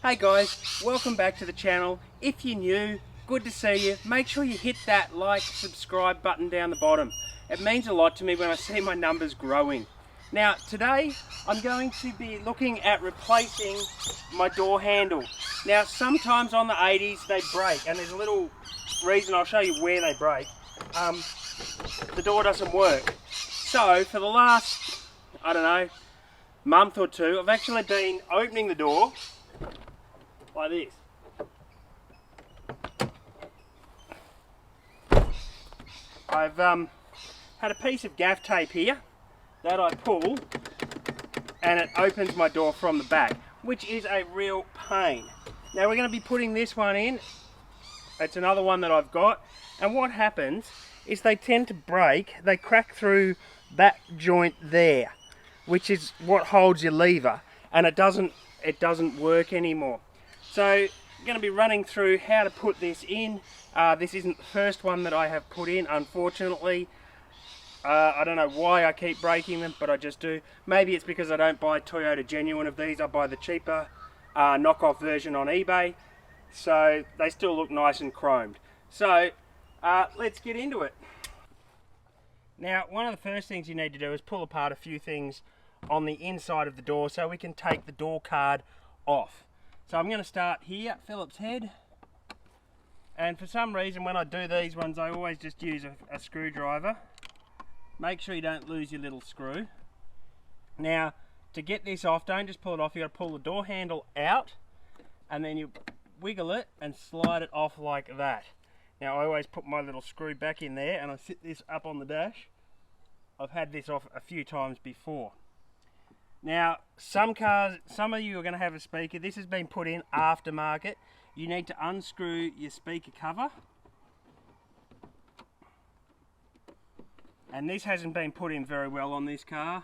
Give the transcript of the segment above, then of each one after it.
Hey guys, welcome back to the channel. If you're new, good to see you. Make sure you hit that like, subscribe button down the bottom. It means a lot to me when I see my numbers growing. Now today I'm going to be looking at replacing my door handle. Now sometimes on the 80s they break, and there's a little reason, I'll show you where they break. The door doesn't work. So for the last, I don't know, month or two, I've actually been opening the door like this. I've had a piece of gaff tape here that I pull and it opens my door from the back, which is a real pain. Now we're going to be putting this one in. It's another one that I've got, and what happens is they tend to break, they crack through that joint there, which is what holds your lever, and it doesn't work anymore. So I'm going to be running through how to put this in. This isn't the first one that I have put in, unfortunately. I don't know why I keep breaking them, but I just do. Maybe it's because I don't buy Toyota genuine of these. I buy the cheaper knockoff version on eBay. So they still look nice and chromed. So let's get into it. Now, one of the first things you need to do is pull apart a few things on the inside of the door so we can take the door card off. So I'm going to start here, Phillips head, and for some reason when I do these ones I always just use a screwdriver. Make sure you don't lose your little screw. Now to get this off, don't just pull it off, you got to pull the door handle out and then you wiggle it and slide it off like that. Now I always put my little screw back in there and I sit this up on the dash. I've had this off a few times before. Now, some cars, some of you are going to have a speaker. This has been put in aftermarket. You need to unscrew your speaker cover. And this hasn't been put in very well on this car.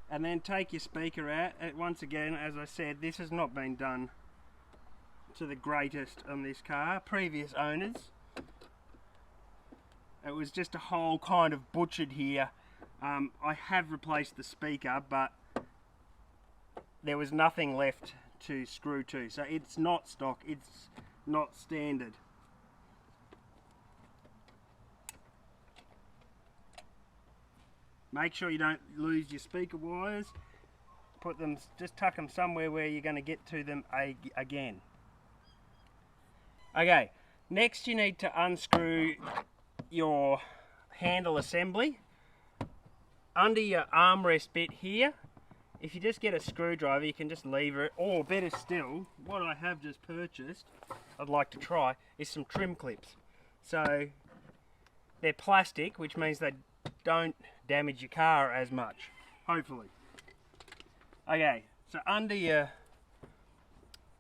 And then take your speaker out. Once again, as I said, this has not been done to the greatest on this car. Previous owners, it was just a hole kind of butchered here. I have replaced the speaker, but there was nothing left to screw to, so it's not stock, it's not standard. Make sure you don't lose your speaker wires. Put them, just tuck them somewhere where you're going to get to them again. Okay, next you need to unscrew your handle assembly. Under your armrest bit here, if you just get a screwdriver you can just lever it, or better still, what I have just purchased, I'd like to try, is some trim clips. So they're plastic, which means they don't damage your car as much, hopefully. Okay, so under your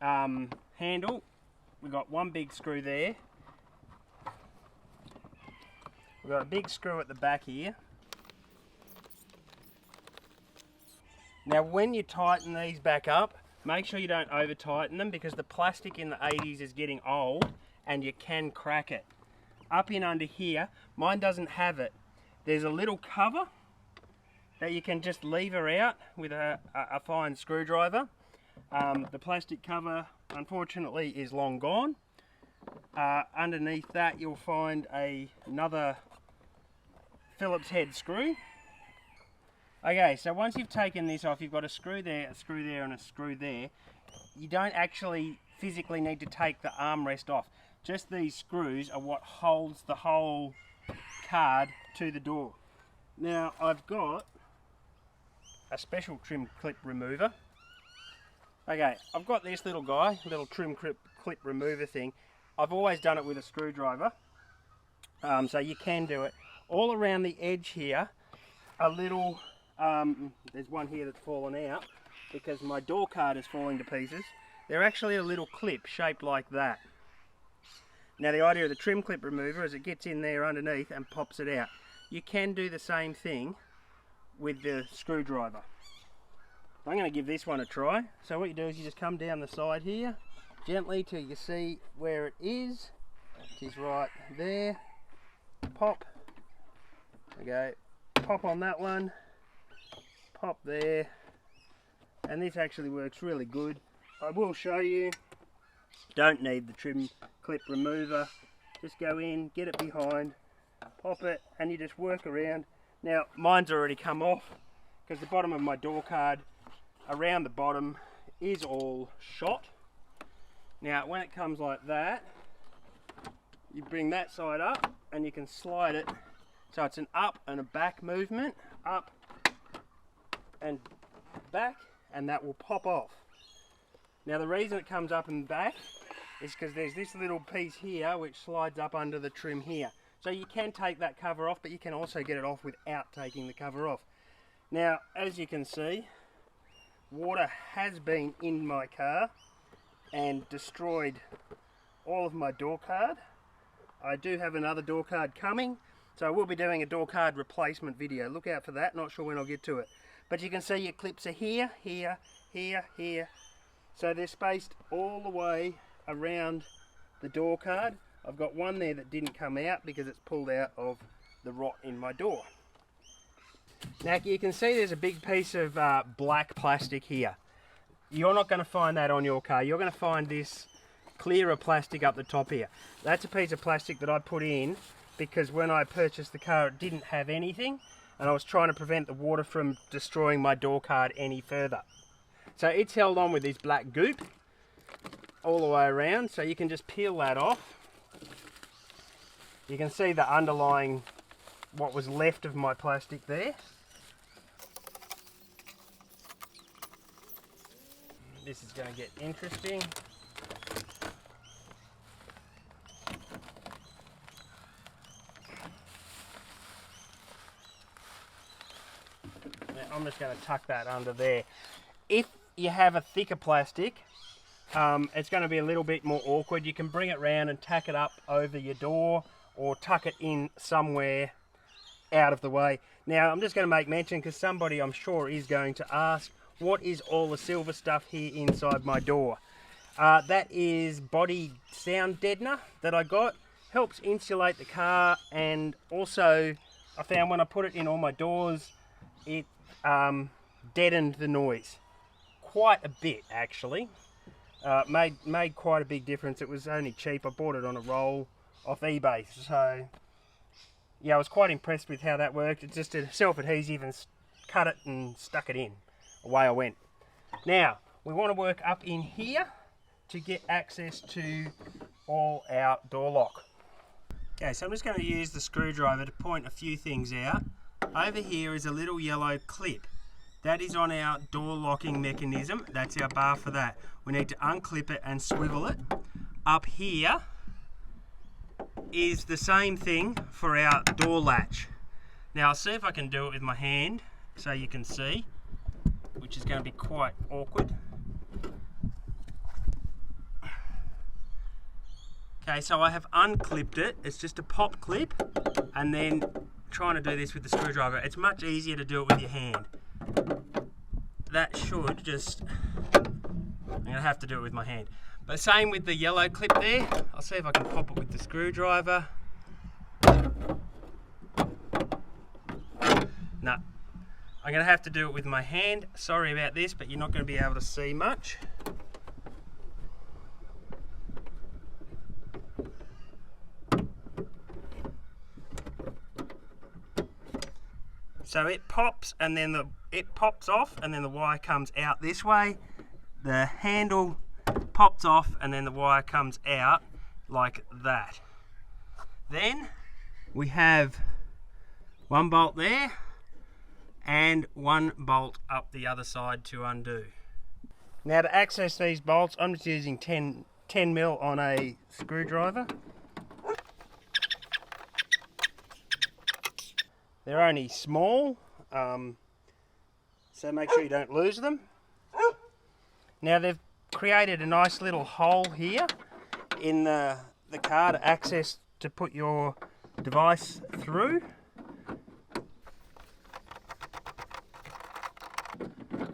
handle, we've got one big screw there. We've got a big screw at the back here. Now when you tighten these back up, make sure you don't over tighten them because the plastic in the 80s is getting old and you can crack it. Up in under here, mine doesn't have it. There's a little cover that you can just lever out with a fine screwdriver. The plastic cover unfortunately is long gone. Underneath that you'll find another Phillips head screw. Okay, so once you've taken this off, you've got a screw there and a screw there. You don't actually physically need to take the armrest off. Just these screws are what holds the whole card to the door. Now I've got a special trim clip remover. Okay, I've got this little guy, little trim clip remover thing. I've always done it with a screwdriver, so you can do it. All around the edge here, a little, there's one here that's fallen out because my door card is falling to pieces. They're actually a little clip shaped like that. Now the idea of the trim clip remover is it gets in there underneath and pops it out. You can do the same thing with the screwdriver. I'm going to give this one a try. So what you do is you just come down the side here gently till you see where it is, It is right there. Pop. Okay. Pop on that one. Pop there. And this actually works really good. I will show you. Don't need the trim clip remover. Just go in, get it behind, pop it, and you just work around. Now, mine's already come off because the bottom of my door card around the bottom is all shot. Now, when it comes like that, you bring that side up and you can slide it. So it's an up and a back movement, up and back, and that will pop off. Now, the reason it comes up and back is because there's this little piece here which slides up under the trim here. So you can take that cover off, but you can also get it off without taking the cover off. Now, as you can see, water has been in my car and destroyed all of my door card. I do have another door card coming, so I will be doing a door card replacement video. Look out for that, not sure when I'll get to it. But you can see your clips are here, here, here, here. So they're spaced all the way around the door card. I've got one there that didn't come out because it's pulled out of the rot in my door. Now you can see there's a big piece of black plastic here. You're not going to find that on your car. You're going to find this clearer plastic up the top here. That's a piece of plastic that I put in because when I purchased the car it didn't have anything, and I was trying to prevent the water from destroying my door card any further. So it's held on with this black goop all the way around, so you can just peel that off. You can see the underlying, what was left of my plastic there. This is going to get interesting. Now, I'm just going to tuck that under there. If you have a thicker plastic, it's going to be a little bit more awkward. You can bring it round and tack it up over your door or tuck it in somewhere out of the way. Now, I'm just going to make mention because somebody I'm sure is going to ask, what is all the silver stuff here inside my door? That is body sound deadener that I got. Helps insulate the car, and also I found when I put it in all my doors, it deadened the noise. Quite a bit actually. Made quite a big difference. It was only cheap. I bought it on a roll off eBay, so yeah, I was quite impressed with how that worked. It's just a self-adhesive and cut it and stuck it in. Away I went. Now we want to work up in here to get access to all our door lock. Okay, so I'm just going to use the screwdriver to point a few things out. Over here is a little yellow clip. That is on our door locking mechanism. That's our bar for that. We need to unclip it and swivel it. Up here is the same thing for our door latch. Now I'll see if I can do it with my hand so you can see, which is going to be quite awkward. Okay, so I have unclipped it. It's just a pop clip, and then trying to do this with the screwdriver. It's much easier to do it with your hand. That should just, I'm going to have to do it with my hand. But same with the yellow clip there. I'll see if I can pop it with the screwdriver. No, I'm going to have to do it with my hand. Sorry about this, but you're not going to be able to see much. So it pops, and then it pops off, and then the wire comes out this way. The handle pops off, and then the wire comes out like that. Then we have one bolt there and one bolt up the other side to undo. Now to access these bolts, I'm just using 10mm on a screwdriver. They're only small, so make sure you don't lose them. Now they've created a nice little hole here in the car to access, to put your device through.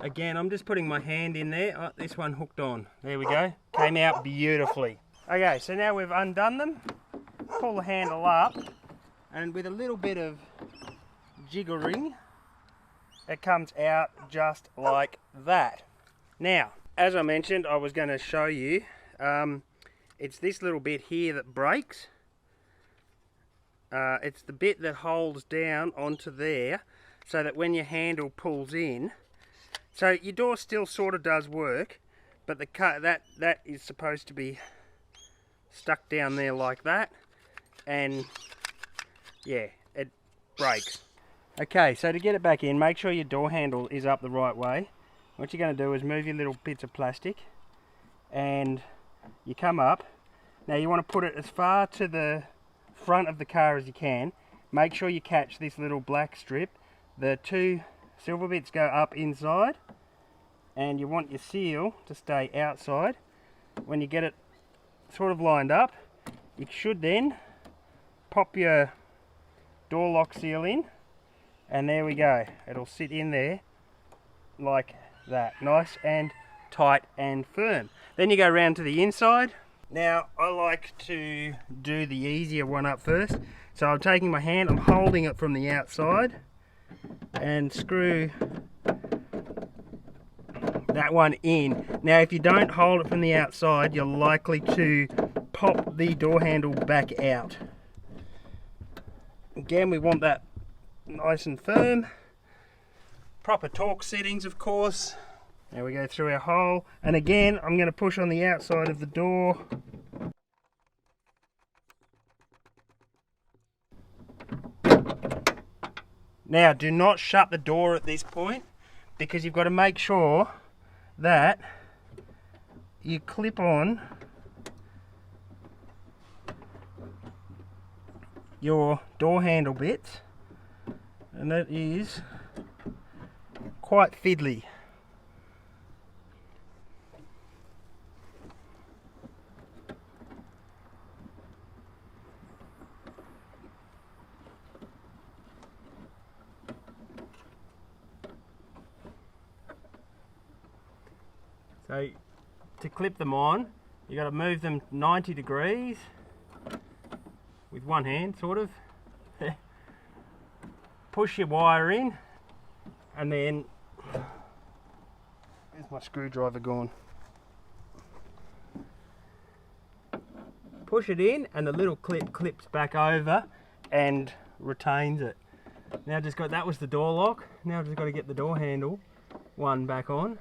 Again, I'm just putting my hand in there. Oh, this one hooked on. There we go. Came out beautifully. Okay, so now we've undone them. pull the handle up, and with a little bit of jiggering, it comes out just like that. Now, as I mentioned, I was going to show you, it's this little bit here that breaks. It's the bit that holds down onto there, so that when your handle pulls in, so your door still sort of does work, but that is supposed to be stuck down there like that, and yeah, it breaks. Okay, so to get it back in, make sure your door handle is up the right way. What you're going to do is move your little bits of plastic, and you come up. Now you want to put it as far to the front of the car as you can. Make sure you catch this little black strip. The two silver bits go up inside, and you want your seal to stay outside. When you get it sort of lined up, you should then pop your door lock seal in, and there we go. It'll sit in there like that, nice and tight and firm. Then you go around to the inside. Now I like to do the easier one up first, so I'm taking my hand, I'm holding it from the outside and screw that one in. Now if you don't hold it from the outside, you're likely to pop the door handle back out. Again, we want that nice and firm. Proper torque settings, of course. Now we go through our hole, and again I'm going to push on the outside of the door. Now do not shut the door at this point, because you've got to make sure that you clip on your door handle bits, and that is quite fiddly. So to clip them on, you got to move them 90 degrees with one hand, sort of. Push your wire in, and then where's my screwdriver gone? Push it in, and the little clip clips back over and retains it. Now just got, that was the door lock. Now I've just got to get the door handle one back on.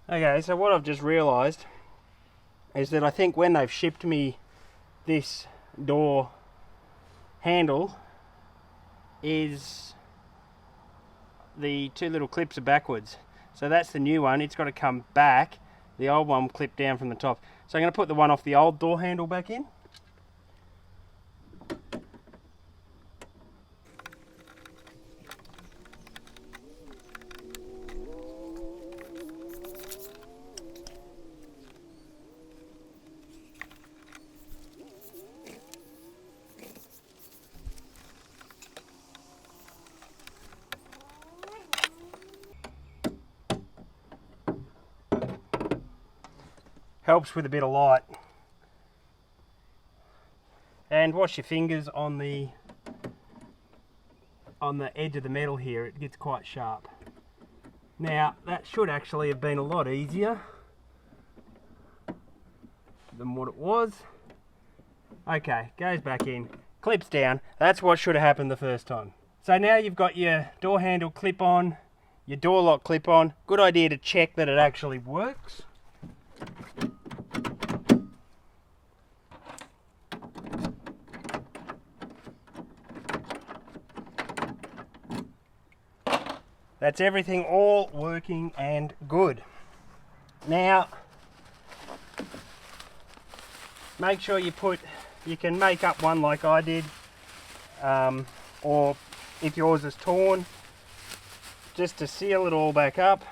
Okay, so what I've just realised is that I think when they've shipped me this door handle, is the two little clips are backwards. So that's the new one, it's got to come back. The old one clipped down from the top. So I'm going to put the one off the old door handle back in. Helps with a bit of light. And wash your fingers on the edge of the metal here, it gets quite sharp. Now that should actually have been a lot easier than what it was. Okay, goes back in, clips down. That's what should have happened the first time. So now you've got your door handle clip on, your door lock clip on. Good idea to check that it actually works. That's everything all working and good. Now, make sure you can make up one like I did, or if yours is torn, just to seal it all back up.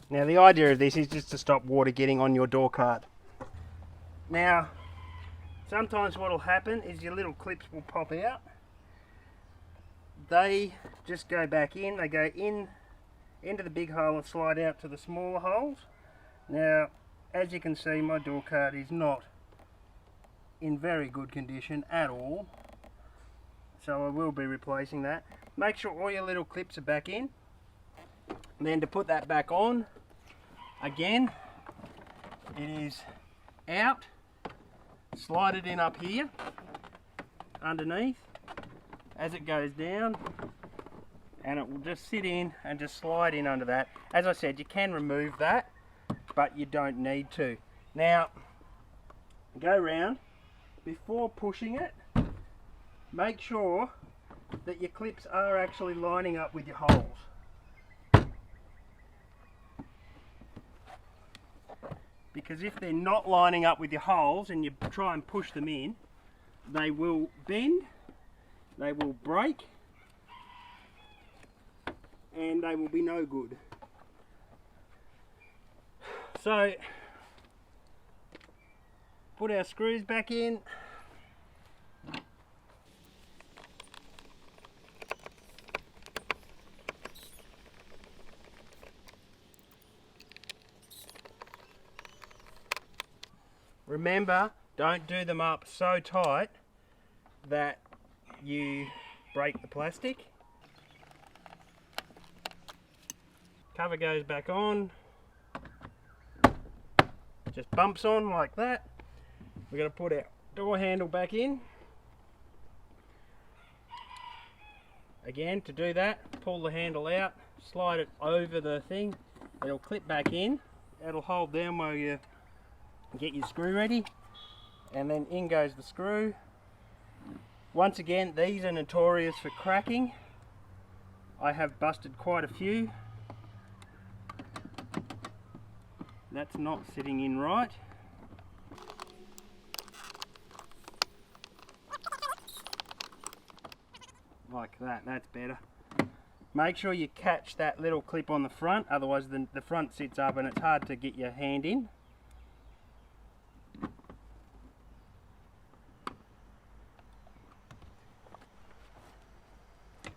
Now the idea of this is just to stop water getting on your door card. Now, sometimes what will happen is your little clips will pop out. They just go back in, they go into the big hole and slide out to the smaller holes. Now, as you can see, my door card is not in very good condition at all, so I will be replacing that. Make sure all your little clips are back in. And then to put that back on, again, it is out, slide it in up here, underneath, as it goes down, and it will just sit in and just slide in under that. As I said, you can remove that, but you don't need to. Now, go round, before pushing it, make sure that your clips are actually lining up with your holes. Because if they're not lining up with your holes and you try and push them in, they will bend, they will break, and they will be no good. So, put our screws back in. Remember, don't do them up so tight that you break the plastic. Cover goes back on, just bumps on like that. We're going to put our door handle back in. Again, to do that, pull the handle out, slide it over the thing, it'll clip back in, it'll hold down while you get your screw ready, and then in goes the screw. Once again, these are notorious for cracking. I have busted quite a few. That's not sitting in right. Like that, that's better. Make sure you catch that little clip on the front, otherwise the front sits up and it's hard to get your hand in.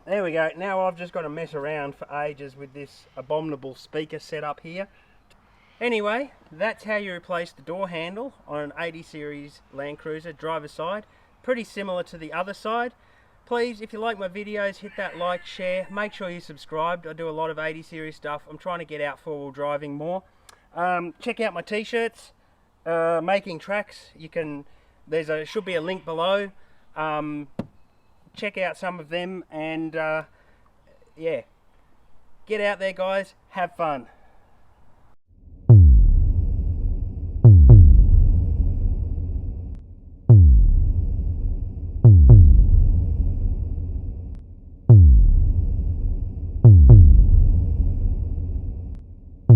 There we go. Now I've just got to mess around for ages with this abominable speaker set up here. Anyway, that's how you replace the door handle on an 80 series Land Cruiser driver's side. Pretty similar to the other side. Please, if you like my videos, hit that like, share, make sure you're subscribed. I do a lot of 80 series stuff. I'm trying to get out four-wheel driving more. Check out my t-shirts, making tracks. You can, should be a link below. Check out some of them, and yeah, get out there guys, have fun.